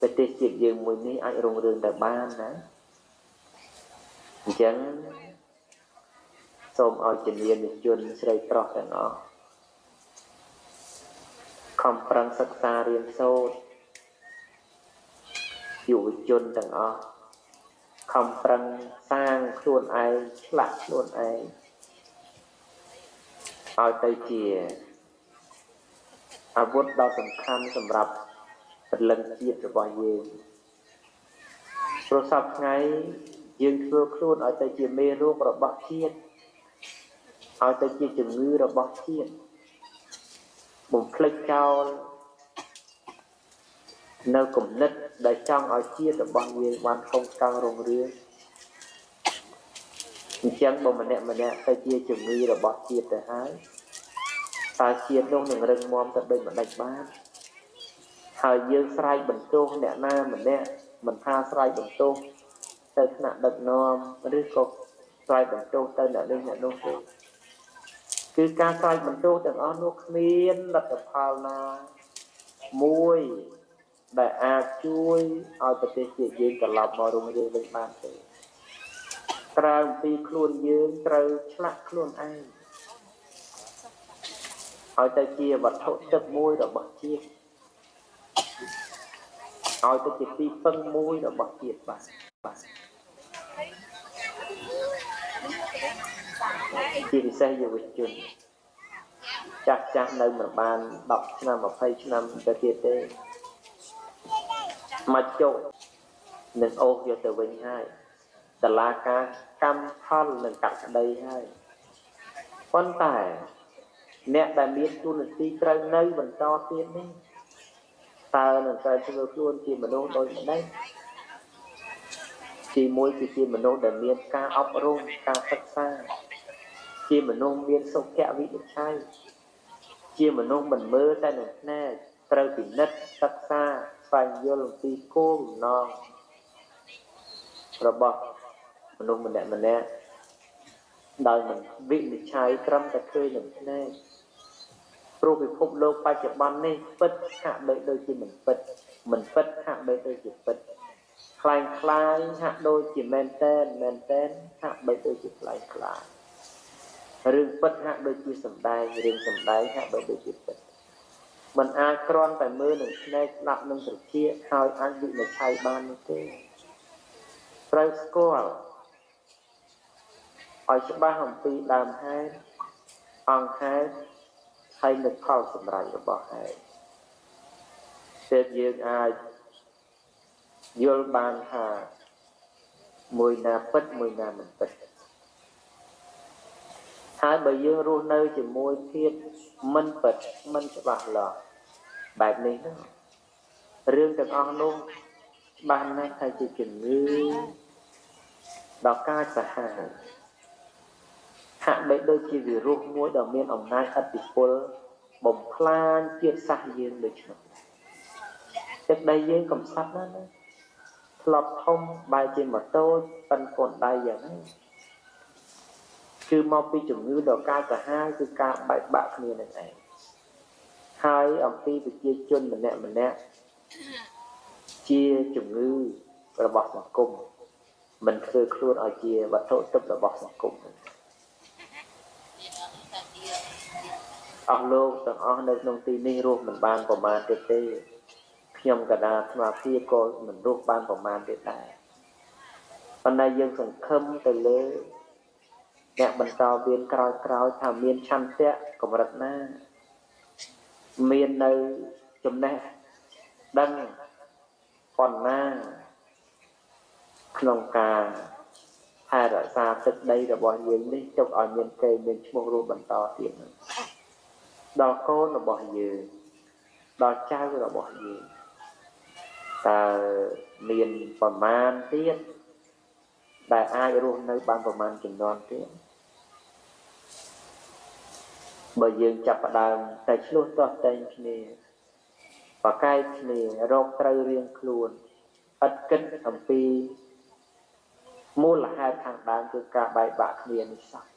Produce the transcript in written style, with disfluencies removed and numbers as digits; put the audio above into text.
ប្រទេសជាតិយើងមួយនេះអាចរុងរឿងទៅបានណាអញ្ចឹងសូមឲ្យជំនាញជនស្រីប្រុសទាំងអស់ខំប្រឹងសិក្សារៀនសូត្រយុវជនទាំងអស់ខំប្រឹងសាងខ្លួនឯងឆ្លាក់ខ្លួនឯងឲ្យទៅជាអាវុធដ៏សំខាន់សម្រាប់ពលិនជាតិរបស់យើងព្រោះសពថ្ងៃយើងធ្វើខ្លួនឲ្យទៅជាមេរោគរបស់ជាតិឲ្យទៅជាជំងឺរបស់ជាតិបំភ្លេចចោលនៅគំនិតដែលចង់ឲ្យជាតិរបស់យើងបានកងកាំងរុងរឿងអញ្ចឹងបើម្នាក់ទៅជាជំងឺរបស់ជាតិទៅហើយតើជាតិនោះនឹងរឹងមាំទៅដូចម្ដេចបានហើយយើងស្រែកបន្ទោសអ្នកណាម្នាក់មិនថាស្រែកបន្ទោសទៅថ្នាក់ដឹកនាំឬក៏ស្រែកបន្ទោសទៅអ្នកនេះអ្នកនោះទេគឺការស្រែកបន្ទោសទាំងអស់នោះគ្មានលទ្ធផលណាមួយដែលអាចជួយឲ្យប្រទេសជាតិយើងត្រឡប់មករុងរឿងវិញបានទេក្រៅពីខ្លួនយើងត្រូវឆ្លាក់ខ្លួនឯងឲ្យទៅជាវត្ថុទឹកមួយរបស់ជាតិឲ្យទៅជាទីពឹងមួយរបស់ជាតិបាទជាពិសេសយុវជនចាស់នៅមិនបាន10ឆ្នាំ20ឆ្នាំទៅទៀតទេមកចុះនឹងអូសយកទៅវិញហើយតឡាការកម្មផលនឹងកាត់ក្តីហើយប៉ុន្តែអ្នកដែលមានទូនាទីត្រូវនៅបន្តទៀតនេះតើនឹងត្រូវធ្វើខ្លួនជាមនុស្សដូចម្ដេចទីមួយគឺជាមនុស្សដែលមានការអប់រំការសិក្សាជាមនុស្សមានសុខវិនិច្ឆ័យជាមនុស្សមិនមើលតែនឹងភ្នែកត្រូវពិនិត្យសិក្សាស្វែងយល់អំពីគោលបំណងរបស់មនុស្សម្នាក់ដោយមិនវិនិច្ឆ័យត្រឹមតែឃើញនឹងភ្នែកព្រោះពិភពលោកបច្ចុប្បន្ននេះពិតហាក់ដូចជាមិនពិតហាក់ដូចជាពិតคล้ายហាក់ដូចជាមែនតែនហាក់ដូចជាคล้ายរឿងពិតហាក់ដូចជាសម្ដែងរឿងសម្ដែងហាក់ដូចជាពិតមិនអាចគ្រាន់តែមើលនឹងភ្នែកស្ដាប់នឹងត្រចៀកហើយអាចវិនិច្ឆ័យបាននោះទេត្រូវស្គាល់ឲ្យច្បាស់អំពីដើមហេតុអង្គហេតុហើយនៅផលសម្រាប់របស់ហេតុទើបយើងអាចយល់បានថាមួយណាពិតមួយណាមិនពិតហើយបើយើងរស់នៅជាមួយភាពមិនពិតមិនច្បាស់លាស់បែបនេះណារឿងទាំងអស់នោះច្បាស់ណាស់ថាជាជំងឺដ៏កាចសាហាវហាក់ដូចជាវីរុសមួយដ៏មានអំណាចឥទ្ធិពលបំផ្លាញជាតិសាសន៍យើងដូច្នោះទឹកដីយើងកំសត់ណាស់ធ្លាប់ធំបែរជាម៉ូតូប៉ិនខ្លួនដៃយ៉ាងហ្នឹងគឺមកពីជំងឺដ៏កាចសាហាវគឺការបែកបាក់គ្នានឹងឯងហើយអំពីប្រជាជនម្នាក់ជាជំងឺរបស់សង្គមមិនធ្វើខ្លួនឲ្យជាវត្ថុទឹករបស់សង្គមអស់លោកទាំងអស់នៅក្នុងទីនេះរស់មិនបានប្រមាណទៀតទេខ្ញុំកណាអាត្មាភាពក៏មិនរស់បានប្រមាណទៀតដែរប៉ុន្តែយើងសង្ឃឹមទៅលើអ្នកបន្តវេនក្រោយថាមានឆន្ទៈកម្រិតណាមាននៅចំណេះដឹងប៉ុណ្ណាក្នុងការថែរក្សាទឹកដីរបស់យើងនេះទុកឲ្យមានកេរ្តិ៍មានឈ្មោះរស់បន្តទៀតដល់កូនរបស់យើងដល់ចៅរបស់យើងតើមានប្រមាណទៀតដែលអាចរស់នៅបានប្រមាណជំនាន់ទៀតបើយើងចាប់ផ្ដើមតែឆ្លោះទាស់តែងគ្នាប្រកែកគ្នារកត្រូវរៀងខ្លួនឥតគិតអំពីមូលហេតុខាងដើមគឺការបែកបាក់គ្នានេះសោះ